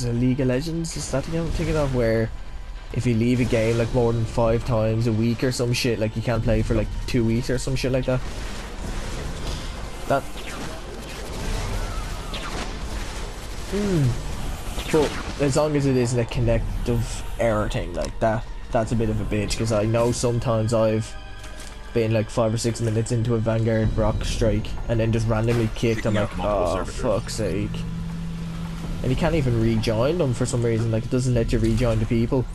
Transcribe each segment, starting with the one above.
is it League of Legends? Is that the game I'm thinking of? Where if you leave a game like more than 5 times a week or some shit, like you can't play for like 2 weeks or some shit like that. That. But as long as it isn't a connective error thing like that, that's a bit of a bitch, because I know sometimes I've been like 5 or 6 minutes into a Vanguard Rock strike and then just randomly kicked. I'm like, oh fuck's sake. And you can't even rejoin them for some reason, like it doesn't let you rejoin the people.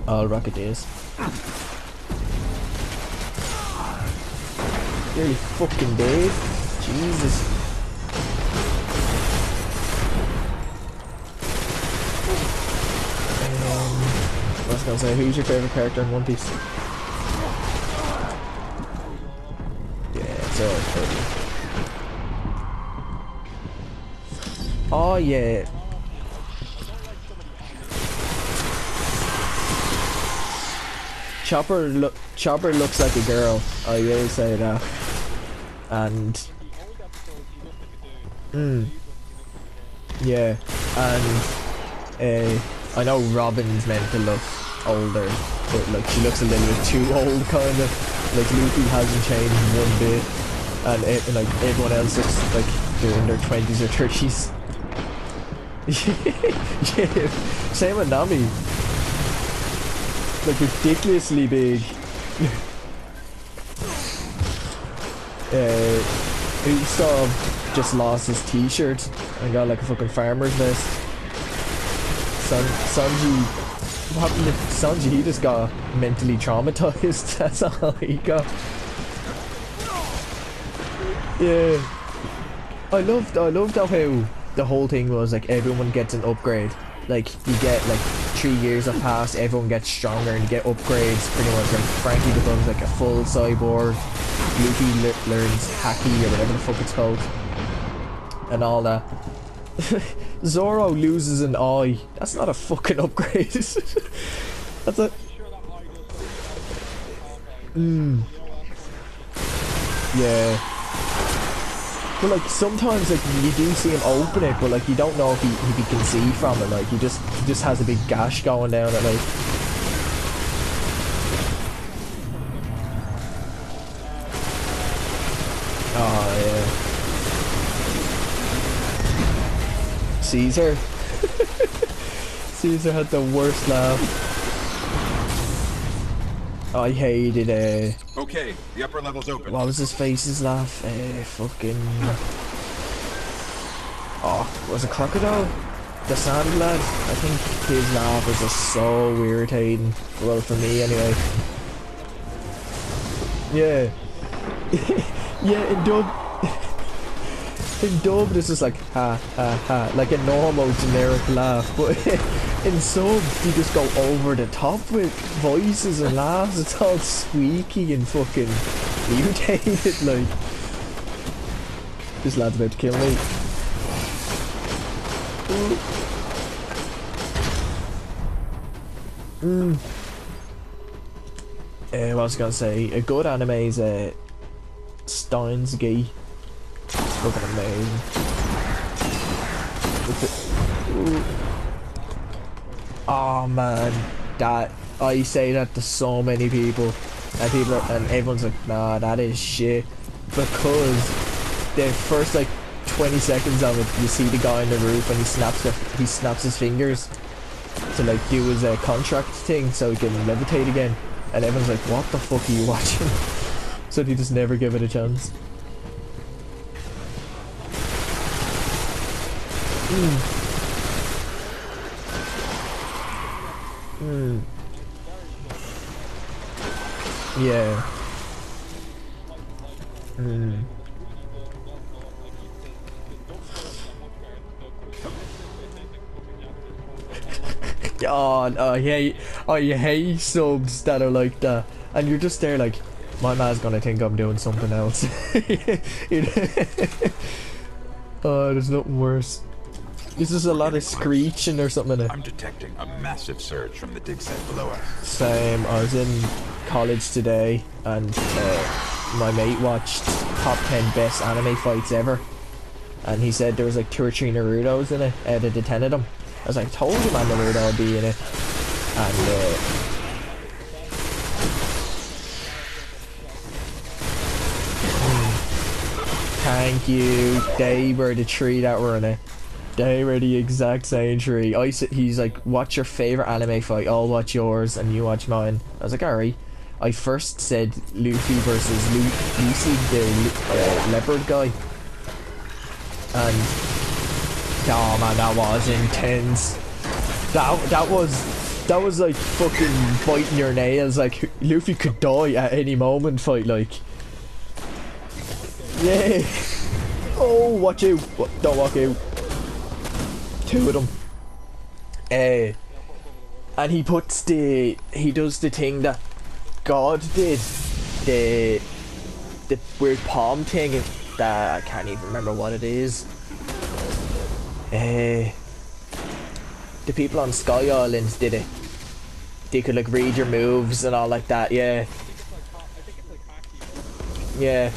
Oh, Rocket Days. Nearly fucking dead. Jesus. I was gonna say, who's your favourite character in One Piece? Yeah, it's alright, Kirby. Oh yeah. Chopper looks like a girl, I will say that. And yeah, and I know Robin's meant to look older, but like she looks a little bit too old, kind of. Like Luffy hasn't changed one bit, and like everyone else looks like they're in their 20s or 30s. Yeah, same with Nami. Like ridiculously big. Usopp just lost his t-shirt and got like a fucking farmer's vest. Sanji, what happened to Sanji? He just got mentally traumatized. That's all he got. Yeah, I loved how the whole thing was like everyone gets an upgrade. Like you get like 3 years have passed, everyone gets stronger and you get upgrades. Pretty much like Frankie becomes like a full cyborg. Luffy learns Haki or whatever the fuck it's called, and all that. Zoro loses an eye. That's not a fucking upgrade. That's a. Yeah. But like sometimes like you do see him open it, but like you don't know if he can see from it. Like he just has a big gash going down it. Like. Oh yeah. Caesar. Caesar had the worst laugh. I hated Okay, the upper level's open. what was his face's laugh? Fucking. Oh, was it Crocodile? The sand lad? I think his laugh was just so irritating. Well, for me anyway. Yeah. Yeah, in dub it's just like ha ha ha, like a normal generic laugh, but in subs you just go over the top with voices and laughs. It's all squeaky and fucking mutated. Like this lad's about to kill me. What was I gonna say? A good anime is Steins Gate. It's fucking amazing. Oh man, that I say that to so many people, and everyone's like, nah, that is shit, because the first like 20 seconds of it, you see the guy on the roof and he snaps his fingers to like do his contract thing so he can levitate again, and everyone's like, what the fuck are you watching? So they just never give it a chance. Yeah. God, I hate subs that are like that, and you're just there like, my man's gonna think I'm doing something else. You know? Oh, there's nothing worse. This is a lot of screeching or something in it. I'm detecting a massive surge from the dig site below us. Same. I was in college today, and my mate watched top 10 best anime fights ever, and he said there was like 2 or 3 Naruto's in it out of the 10 of them. I was like, I told you man, Naruto would be in it. And thank you. They were the 3 that were in it. They were the exact same 3. He's like, what's your favorite anime fight? I'll watch yours and you watch mine. I was like, alright. I first said Luffy versus Lucy, the leopard guy. And oh man, that was intense. That was like fucking biting your nails. Like Luffy could die at any moment. Fight like, yeah. Oh, watch out! Don't walk out. 2 of them. And he does the thing that God did, the weird palm thing that I can't even remember what it is. The people on Sky Islands did it. They could like read your moves and all like that. Yeah. Yeah.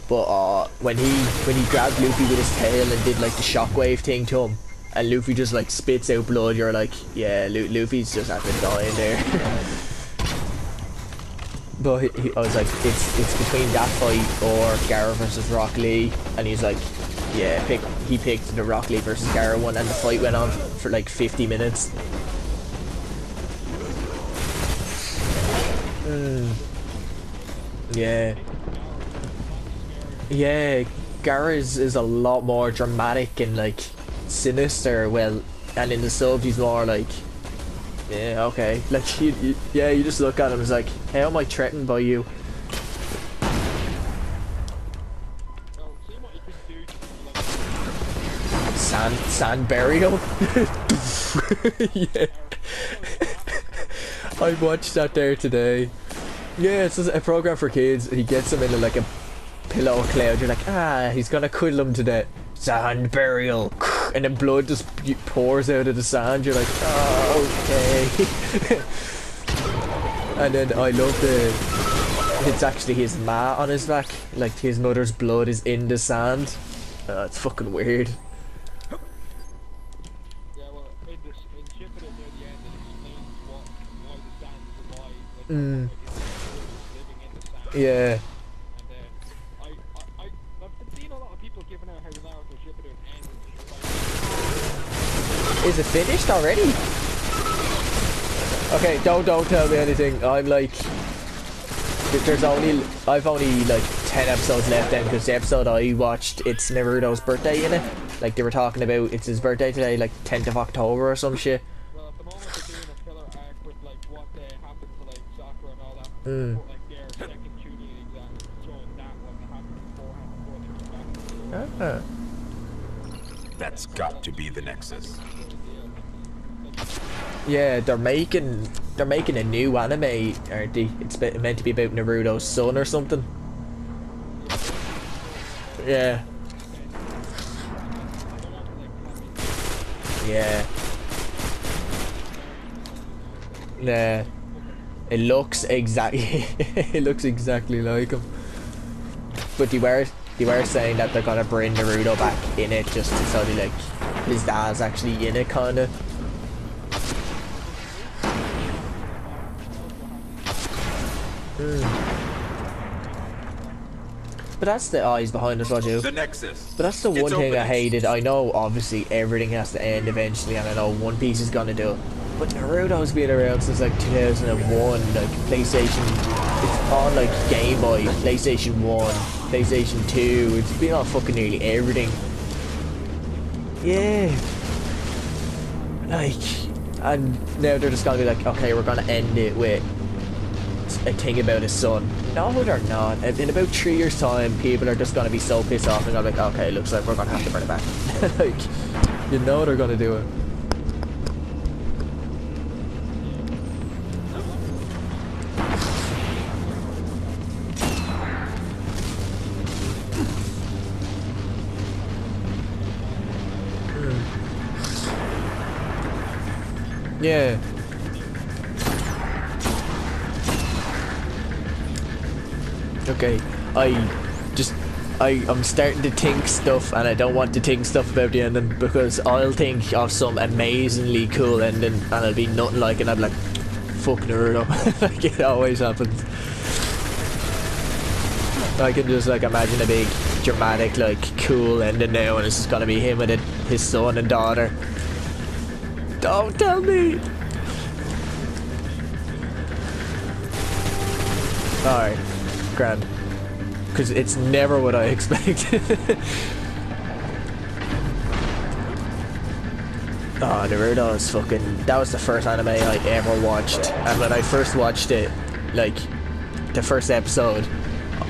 But when he grabbed Luffy with his tail and did like the shockwave thing to him, and Luffy just like spits out blood, you're like, yeah, Luffy's just after dying there. But I was like, it's between that fight or Gaara versus Rock Lee, and he's like, yeah, he picked the Rock Lee versus Gaara one, and the fight went on for like 50 minutes. Yeah. Yeah, Gaara is a lot more dramatic and like sinister, well, and in the sub he's more like, yeah, okay, like you just look at him, it's like, how am I threatened by you? Sand burial. Yeah. I watched that there today. Yeah, it's just a program for kids. He gets them into like a pillow cloud. You're like, he's gonna cuddle him to death. Sand burial. And then blood just pours out of the sand. You're like, oh, okay. And then I love it's actually his ma on his back. Like his mother's blood is in the sand. It's fucking weird. Yeah. Is it finished already? Okay, don't tell me anything. I'm like, I've only like 10 episodes left then, because the episode I watched, it's Naruto's birthday in it. Like they were talking about, it's his birthday today, like 10th of October or some shit. Well, at the moment they're doing a filler arc with like what happened to like Sakura and all that. Like their second tuning exam, showing that what happened beforehand before they That's got to be the Nexus. Yeah, they're making a new anime, aren't they? It's meant to be about Naruto's son or something. Yeah. Yeah. Nah. It looks exactly like him. But they were saying that they're gonna bring Naruto back in it, just so they like his dad's actually in it, kinda. But that's the eyes behind us, Roger. The Nexus. But that's the one thing I hated. I know obviously everything has to end eventually, and I know One Piece is gonna do it. But Naruto's been around since like 2001, like PlayStation. It's on like Game Boy, PlayStation 1, PlayStation 2. It's been on fucking nearly everything. Yeah. Like, and now they're just gonna be like, okay, we're gonna end it with a thing about his son. No, they're not. In about 3 years' time, people are just gonna be so pissed off and gonna be like, okay, looks like we're gonna have to bring it back. Like, you know they're gonna do it. Yeah. Okay, I'm starting to think stuff, and I don't want to think stuff about the ending, because I'll think of some amazingly cool ending and it'll be nothing like it, and I'll be like, fuck Naruto. Like it always happens. I can just like imagine a big dramatic like cool ending now, and it's just gonna be him with his son and daughter. Don't tell me. Alright, grand. Because it's never what I expected. Oh, Naruto is fucking... That was the first anime I ever watched. And when I first watched it, like, the first episode,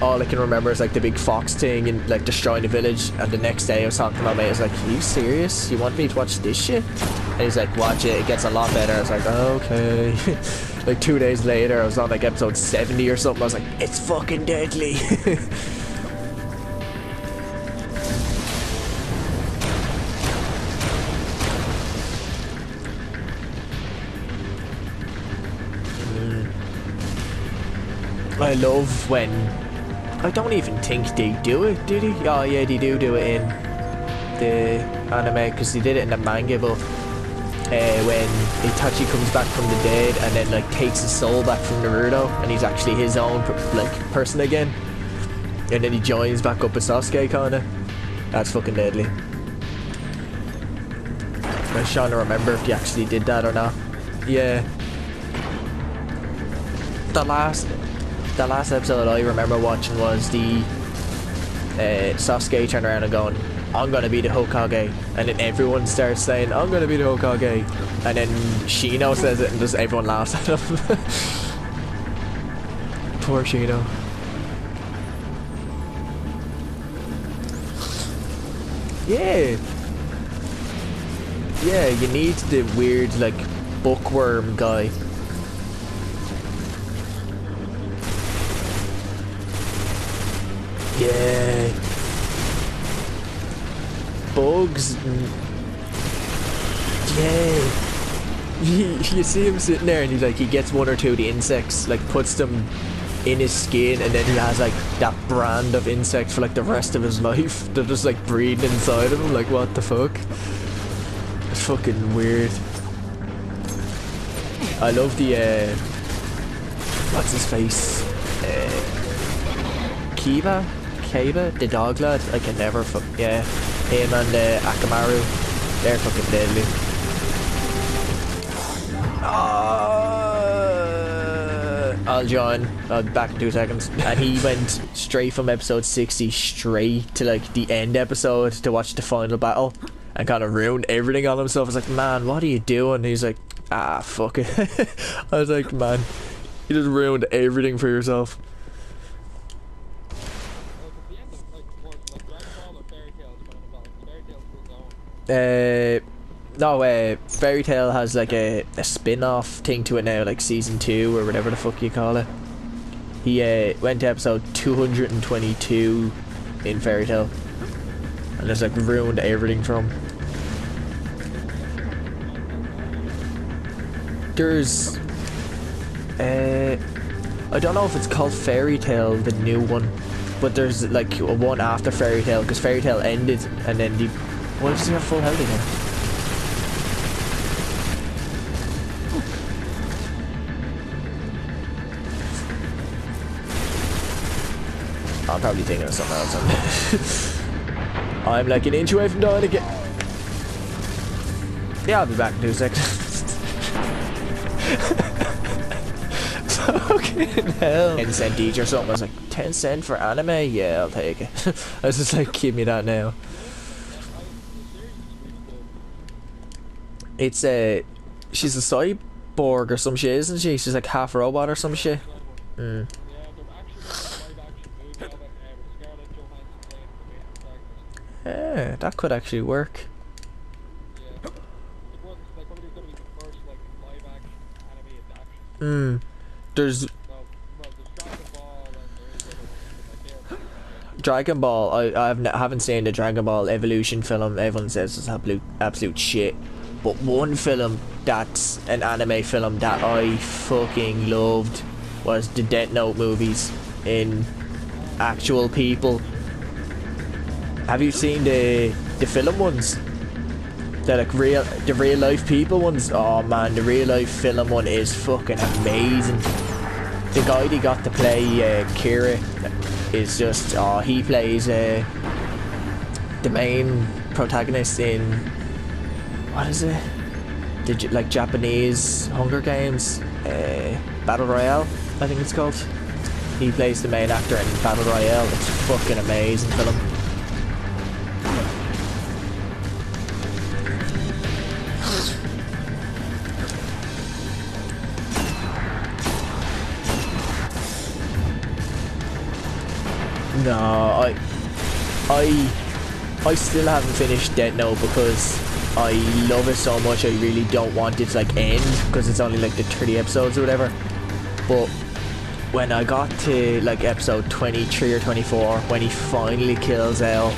all I can remember is like the big fox thing and like destroying the village. And the next day I was talking to my mate, I was like, are you serious? You want me to watch this shit? And he's like, watch it, it gets a lot better. I was like, okay. Like 2 days later, I was on like episode 70 or something. I was like, it's fucking deadly. I love when... I don't even think they do it, do they? Oh yeah, they do it in the anime, because they did it in the manga book. When Itachi comes back from the dead and then like takes his soul back from Naruto, and he's actually his own like person again, and then he joins back up with Sasuke kinda. That's fucking deadly. I'm trying to remember if he actually did that or not. Yeah. The last episode I remember watching was the Sasuke turning around and going, I'm gonna be the Hokage, and then everyone starts saying, I'm gonna be the Hokage, and then Shino says it and just everyone laughs at him. Poor Shino. Yeah, you need the weird like bookworm guy. Yeah. Bugs. Yeah. You see him sitting there and he's like, he gets one or two of the insects, like puts them in his skin, and then he has like that brand of insect for like the rest of his life. They're just like breeding inside of him, like what the fuck? It's fucking weird. I love the what's his face? Kiba, the dog lad. I can never yeah. Him and Akamaru, they're fucking deadly. I'll join. I'll be back in 2 seconds. And he went straight from episode 60 straight to like the end episode to watch the final battle, and kind of ruined everything on himself. I was like, man, what are you doing? And he's like, ah, fuck it. I was like, man, you just ruined everything for yourself. No, Fairy Tail has like a spin-off thing to it now, like season 2 or whatever the fuck you call it. He went to episode 222 in Fairy Tail, and it's like ruined everything for him. There's I don't know if it's called Fairy Tail, the new one, but there's like a one after Fairy Tail, because Fairy Tail ended and then the... Why does he have full health again? I'm probably thinking of something else. I'm like an inch away from dying again. Yeah, I'll be back in 2 seconds. Fucking hell. 10 cent each or something. I was like, 10 cent for anime? Yeah, I'll take it. I was just like, give me that now. It's she's a cyborg or some shit, isn't she? She's like half robot or some shit. Mm. Yeah, that could actually work. There's Dragon Ball. I haven't seen the Dragon Ball Evolution film. Everyone says it's absolute shit. But one film that's an anime film that I fucking loved was the Death Note movies in actual people. Have you seen the film ones? They're like the real life people ones. Oh man, the real life film one is fucking amazing. The guy they got to play Kira is just he plays the main protagonist in, what is it? The like Japanese Hunger Games Battle Royale, I think it's called. He plays the main actor in Battle Royale. It's a fucking amazing film. No, I still haven't finished Dead Note because I love it so much. I really don't want it to like end because it's only like the 30 episodes or whatever. But when I got to like episode 23 or 24, when he finally kills L,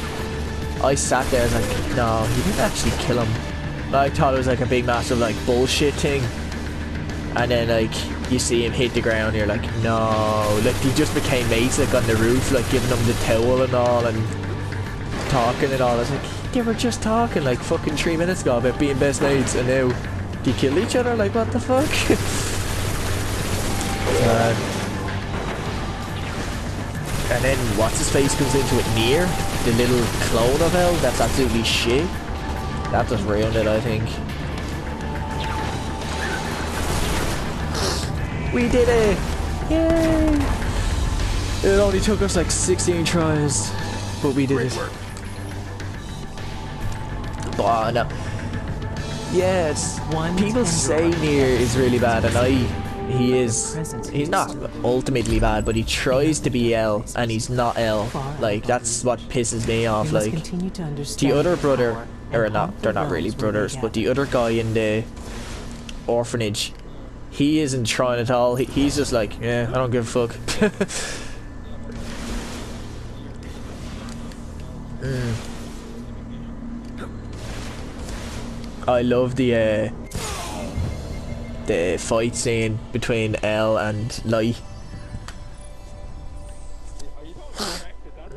I sat there and was like, no, he didn't actually kill him. I thought it was like a big massive like bullshit thing. And then like you see him hit the ground, you're like, no, like he just became mates like on the roof, like giving him the towel and all and talking and all. I was like, they were just talking like fucking 3 minutes ago about being best mates, and now they kill each other. Like, what the fuck? And then what's his face comes into it, Nier, the little clone of L. That's absolutely shit. That just ruined it, I think. We did it! Yay! It only took us like 16 tries, but we did it. Oh no. Yeah, it's, people say Nier is really bad, and he's not ultimately bad, but he tries to be L, and he's not L. Like, that's what pisses me off. Like, the other brother, or not, they're not really brothers, but the other guy in the orphanage, he isn't trying at all. He's just like, yeah, I don't give a fuck. I love the fight scene between L and Light.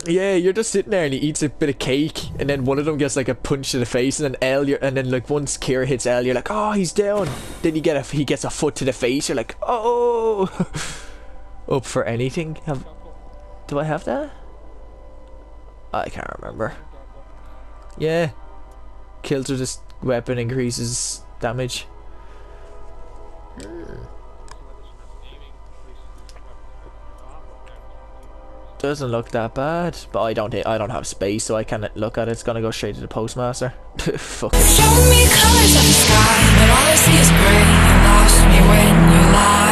Yeah, you're just sitting there and he eats a bit of cake, and then one of them gets like a punch to the face, and then and then like once Kira hits L, you're like, oh, he's down. Then he gets a foot to the face. You're like, oh, up for anything. Do I have that? I can't remember. Yeah, kills with this weapon, increases damage. Doesn't look that bad, but I don't have space, so I can't look at it. It's gonna go straight to the postmaster. Fuck. Show me colors of the sky, but all I see is gray. You lost me when you lied.